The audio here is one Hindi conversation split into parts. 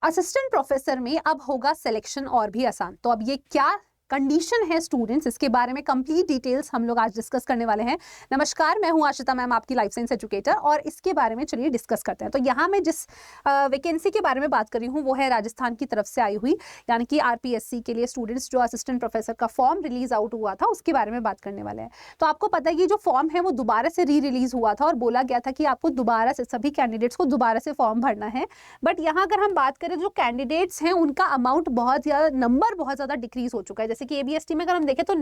असिस्टेंट प्रोफेसर में अब होगा सिलेक्शन और भी आसान। तो अब ये क्या कंडीशन है स्टूडेंट्स, इसके बारे में कंप्लीट डिटेल्स हम लोग आज डिस्कस करने वाले हैं। नमस्कार, मैं हूं आशिता मैम, आपकी लाइफ साइंस एजुकेटर, और इसके बारे में चलिए डिस्कस करते हैं। तो यहाँ मैं जिस वैकेंसी के बारे में बात कर रही हूँ वो है राजस्थान की तरफ से आई हुई, यानी कि आरपीएससी के लिए स्टूडेंट्स जो असिस्टेंट प्रोफेसर का फॉर्म रिलीज आउट हुआ था उसके बारे में बात करने वाले हैं। तो आपको पता है कि जो फॉर्म है वो दोबारा से री रिलीज हुआ था और बोला गया था कि आपको दोबारा से सभी कैंडिडेट्स को दोबारा से फॉर्म भरना है। बट यहाँ अगर हम बात करें जो कैंडिडेट्स हैं उनका अमाउंट बहुत ज़्यादा, नंबर बहुत ज़्यादा डिक्रीज हो चुका है। जैसे कि एबीएसटी में अगर हम देखें तो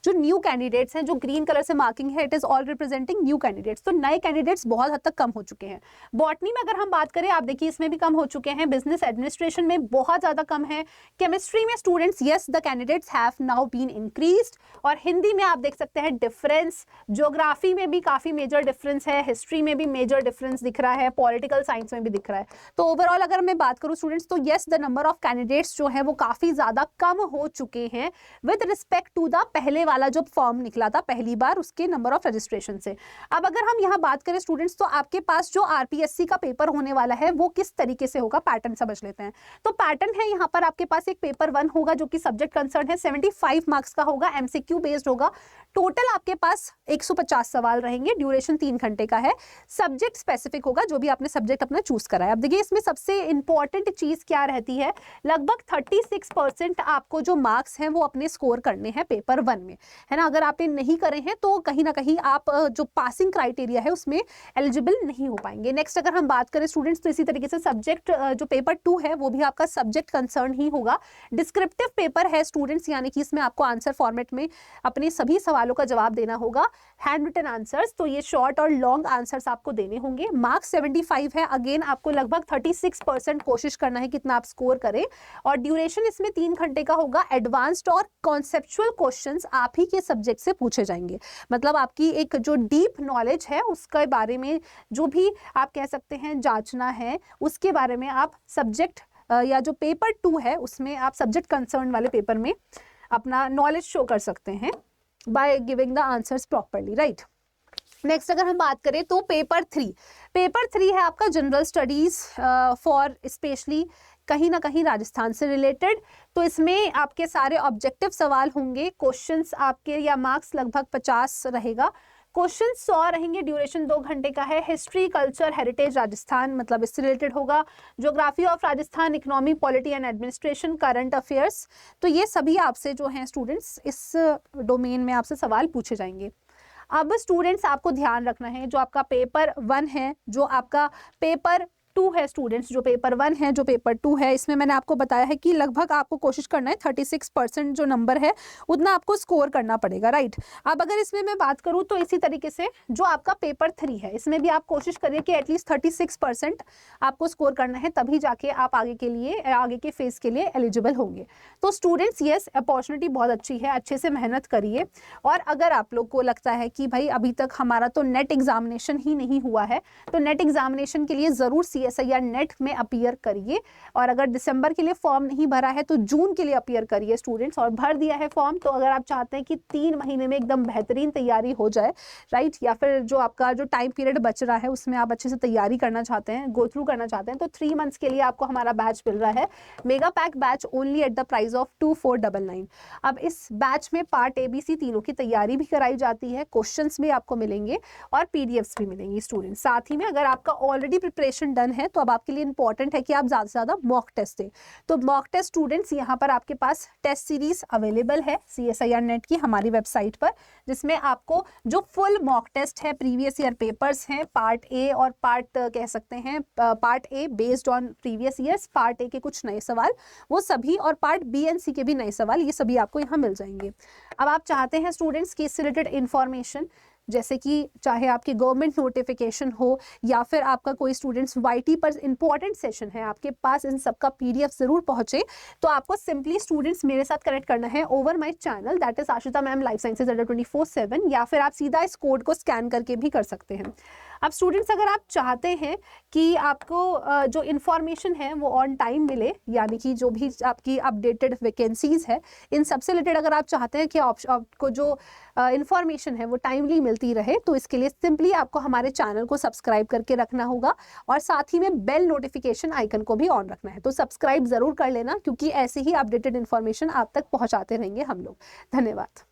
जो न्यू कैंडिडेट्स हैं, जो ग्रीन कलर से मार्किंग है, it is all representing new candidates. तो नए कैंडिडेट्स बहुत हद तक कम हो चुके हैं। बॉटनी में अगर हम बात करें, आप देखिए इसमें भी कम हो चुके हैं। बिजनेस एडमिनिस्ट्रेशन में बहुत ज्यादा कम है। केमिस्ट्री में students, yes the candidates have now been increased. और हिंदी में आप देख सकते हैं डिफरेंस। ज्योग्राफी में भी काफी मेजर डिफरेंस है, हिस्ट्री में भी मेजर डिफरेंस दिख रहा है, पॉलिटिकल साइंस में भी दिख रहा है। तो ओवरऑल अगर मैं बात करूं स्टूडेंट्स, तो yes the number of candidates जो है वो काफी ज्यादा कम हो चुके हैं विद रिस्पेक्ट टू द पहले वाला जो फॉर्म निकला था पहली बार, उसके नंबर ऑफ रजिस्ट्रेशन से। अब अगर हम यहाँ बात करें स्टूडेंट्स, तो आपके पास जो आरपीएससी का पेपर होने वाला है वो किस तरीके से होगा, पैटर्न समझ लेते हैं। तो पैटर्न है, यहाँ पर आपके पास एक पेपर 1 होगा जो कि सब्जेक्ट कंसर्न है, 75 मार्क्स का होगा, एमसीक्यू बेस्ड होगा। टोटल आपके पास 150 सवाल रहेंगे, ड्यूरेशन 3 घंटे का है। सब्जेक्ट स्पेसिफिक होगा, जो भी आपने सब्जेक्ट अपना चूज करा है। अब देखिए इसमें सबसे इंपॉर्टेंट चीज क्या रहती है, लगभग 36% आपको जो मार्क्स हैं वो अपने स्कोर करने हैं पेपर 1 में, है ना। अगर आपने नहीं करे हैं तो कहीं ना कहीं आप जो पासिंग क्राइटेरिया है उसमें एलिजिबल नहीं हो पाएंगे। नेक्स्ट अगर हम बात करें स्टूडेंट्स, तो इसी तरीके से सब्जेक्ट जो पेपर 2 है वो भी आपका सब्जेक्ट कंसर्न ही होगा। डिस्क्रिप्टिव पेपर है स्टूडेंट्स, यानी कि इसमें आपको आंसर फॉर्मेट में अपने सभी सवालों का जवाब देना होगा, हैंड रिटन आंसर्स। तो ये शॉर्ट और लॉन्ग आंसर्स आपको देने होंगे। मार्क्स 75 है, अगेन आपको लगभग 36% कोशिश करना है कितना आप स्कोर करें। और ड्यूरेशन इसमें 3 घंटे का होगा। एडवांस्ड और कॉन्सेप्चुअल क्वेश्चंस आप ही के सब्जेक्ट से पूछे जाएंगे, मतलब आपकी एक जो डीप नॉलेज है उसके बारे में जो भी आप कह सकते हैं जांचना है, उसके बारे में आप सब्जेक्ट या जो पेपर 2 है उसमें आप सब्जेक्ट कंसर्न वाले पेपर में अपना नॉलेज शो कर सकते हैं by giving the answers properly, right. Next अगर हम बात करें तो पेपर 3 है आपका जनरल स्टडीज फॉर स्पेशली कहीं ना कहीं राजस्थान से रिलेटेड। तो इसमें आपके सारे ऑब्जेक्टिव सवाल होंगे। क्वेश्चंस आपके या मार्क्स लगभग 50 रहेगा। क्वेश्चन 100 रहेंगे, ड्यूरेशन 2 घंटे का है। हिस्ट्री, कल्चर, हेरिटेज राजस्थान, मतलब इससे रिलेटेड होगा। Geography of Rajasthan, economy, polity and administration, current affairs. तो ये सभी आपसे जो हैं स्टूडेंट्स इस डोमेन में आपसे सवाल पूछे जाएंगे। अब स्टूडेंट्स आपको ध्यान रखना है, जो आपका पेपर 1 है, जो आपका पेपर 2 है स्टूडेंट्स, जो पेपर 1 है, जो पेपर 2 है, इसमें मैंने आपको बताया है कि लगभग आपको कोशिश करना है 36% जो नंबर है उतना आपको स्कोर करना पड़ेगा, राइट। अब अगर इसमें मैं बात करूं तो इसी तरीके से जो आपका पेपर 3 है इसमें भी आप कोशिश करिए कि एटलीस्ट 36% आपको स्कोर करना है, तभी जाके आप आगे के फेज के लिए एलिजिबल होंगे। तो स्टूडेंट्स यस, अपॉर्चुनिटी बहुत अच्छी है, अच्छे से मेहनत करिए। और अगर आप लोग को लगता है कि भाई अभी तक हमारा तो नेट एग्जामिनेशन ही नहीं हुआ है, तो नेट एग्जामिनेशन के लिए जरूर CSIR नेट में अपीयर करिए। और अगर दिसंबर के लिए फॉर्म नहीं भरा है तो जून के लिए अपीयर करिए स्टूडेंट्स। और भर दिया है फॉर्म तो अगर आप चाहते हैं कि 3 महीने में एकदम बेहतरीन तैयारी हो जाए, राइट, या फिर जो आपका जो टाइम पीरियड बच रहा है उसमें आप अच्छे से तैयारी करना चाहते हैं, गो थ्रू करना चाहते हैं, तो 3 मंथ्स के लिए आपको हमारा बैच मिल रहा है, mega pack batch, only at the price of 2499। अब इस बैच में पार्ट ABC तीनों की तैयारी भी कराई जाती है, क्वेश्चंस भी आपको मिलेंगे और PDFs भी मिलेंगी स्टूडेंट्स। साथ ही में अगर आपका ऑलरेडी प्रिपरेशन डन है तो अब आपके लिए इंपॉर्टेंट है कि आप ज़्यादा से ज़्यादा मॉक टेस्ट दें। तो मॉक टेस्ट स्टूडेंट्स यहाँ पर आपके पास टेस्ट सीरीज अवेलेबल है CSIR नेट की हमारी वेबसाइट पर, जिसमें आपको जो फुल मॉक टेस्ट है, प्रीवियस ईयर पेपर्स हैं, पार्ट A और पार्ट कह सकते हैं part A based on previous years, part A के कुछ नए सवाल वो सभी, और पार्ट B एंड C के भी नए सवाल, ये सभी आपको यहाँ मिल जाएंगे। अब आप चाहते हैं स्टूडेंट्स की इससे रिलेटेड इंफॉर्मेशन, जैसे कि चाहे आपकी गवर्नमेंट नोटिफिकेशन हो या फिर आपका कोई स्टूडेंट्स YT पर इंपॉर्टेंट सेशन है, आपके पास इन सब का PDF जरूर पहुंचे, तो आपको सिंपली स्टूडेंट्स मेरे साथ कनेक्ट करना है over my channel, that is Ashita ma'am life sciences 24/7, या फिर आप सीधा इस कोड को स्कैन करके भी कर सकते हैं। अब स्टूडेंट्स अगर आप चाहते हैं कि आपको जो इन्फॉर्मेशन है वो ऑन टाइम मिले, यानी कि जो भी आपकी अपडेटेड वैकेंसीज है इन सबसे रिलेटेड अगर आप चाहते हैं कि आपको जो इन्फॉर्मेशन है वो टाइमली मिलती रहे, तो इसके लिए सिंपली आपको हमारे चैनल को सब्सक्राइब करके रखना होगा और साथ ही में बेल नोटिफिकेशन आइकन को भी ऑन रखना है। तो सब्सक्राइब जरूर कर लेना, क्योंकि ऐसे ही अपडेटेड इन्फॉर्मेशन आप तक पहुंचाते रहेंगे हम लोग। धन्यवाद।